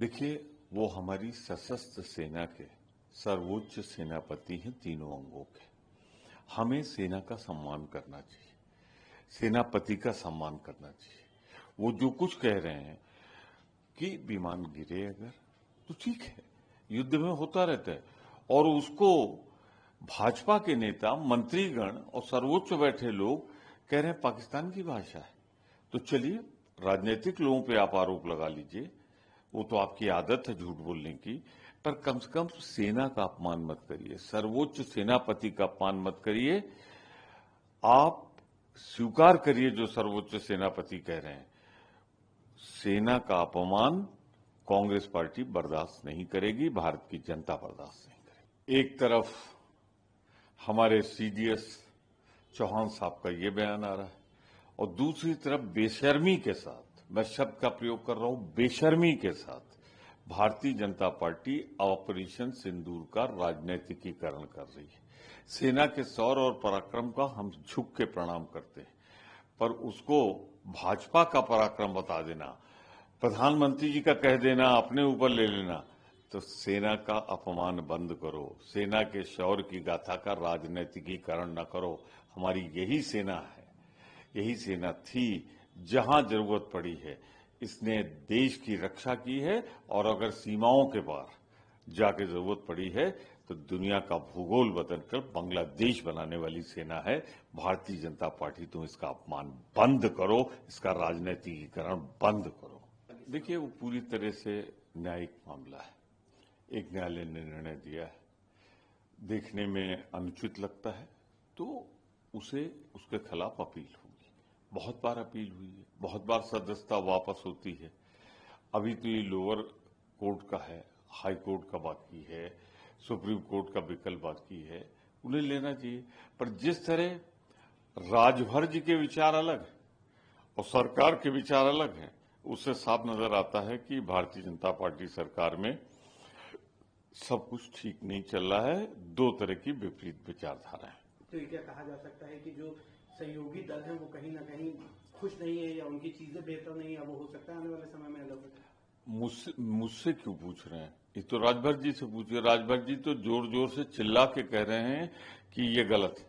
देखिए, वो हमारी सशस्त्र सेना के सर्वोच्च सेनापति हैं तीनों अंगों के। हमें सेना का सम्मान करना चाहिए, सेनापति का सम्मान करना चाहिए। वो जो कुछ कह रहे हैं कि विमान गिरे अगर, तो ठीक है, युद्ध में होता रहता है। और उसको भाजपा के नेता, मंत्रीगण और सर्वोच्च बैठे लोग कह रहे हैं पाकिस्तान की भाषा है। तो चलिए, राजनीतिक लोगों पे आप आरोप लगा लीजिए, वो तो आपकी आदत है झूठ बोलने की, पर कम से कम सेना का अपमान मत करिए, सर्वोच्च सेनापति का अपमान मत करिए। आप स्वीकार करिए जो सर्वोच्च सेनापति कह रहे हैं। सेना का अपमान कांग्रेस पार्टी बर्दाश्त नहीं करेगी, भारत की जनता बर्दाश्त नहीं करेगी। एक तरफ हमारे सीडीएस चौहान साहब का ये बयान आ रहा है और दूसरी तरफ बेशर्मी के साथ, मैं शब्द का प्रयोग कर रहा हूं, बेशर्मी के साथ भारतीय जनता पार्टी ऑपरेशन सिंदूर का राजनीतिकीकरण कर रही है। सेना के शौर्य और पराक्रम का हम झुक के प्रणाम करते हैं, पर उसको भाजपा का पराक्रम बता देना, प्रधानमंत्री जी का कह देना, अपने ऊपर ले लेना, तो सेना का अपमान बंद करो। सेना के शौर्य की गाथा का राजनीतिकीकरण न करो। हमारी यही सेना है, यही सेना थी, जहां जरूरत पड़ी है इसने देश की रक्षा की है, और अगर सीमाओं के पार जाके जरूरत पड़ी है तो दुनिया का भूगोल बदलकर बांग्लादेश बनाने वाली सेना है भारतीय जनता पार्टी। तुम इसका अपमान बंद करो, इसका राजनीतिकीकरण बंद करो। देखिए, वो पूरी तरह से न्यायिक मामला है। एक न्यायालय ने निर्णय दिया है, देखने में अनुचित लगता है तो उसे उसके खिलाफ अपील होगी। बहुत बार अपील हुई है, बहुत बार सदस्यता वापस होती है। अभी तो ये लोअर कोर्ट का है, हाई कोर्ट का बाकी है, सुप्रीम कोर्ट का विकल्प बाकी है, उन्हें लेना चाहिए। पर जिस तरह राजभर जी के विचार अलग है और सरकार के विचार अलग हैं, उससे साफ नजर आता है कि भारतीय जनता पार्टी सरकार में सब कुछ ठीक नहीं चल रहा है। दो तरह की विपरीत विचारधारा है। तो ये क्या कहा जा सकता है कि जो सहयोगी दल है वो कहीं ना कहीं खुश नहीं है, या उनकी चीजें बेहतर नहीं है, वो हो सकता है आने वाले समय में अलग हो? मुझसे क्यों पूछ रहे हैं? ये तो राजभर जी से पूछिए। राजभर जी तो जोर जोर से चिल्ला के कह रहे हैं कि ये गलत है।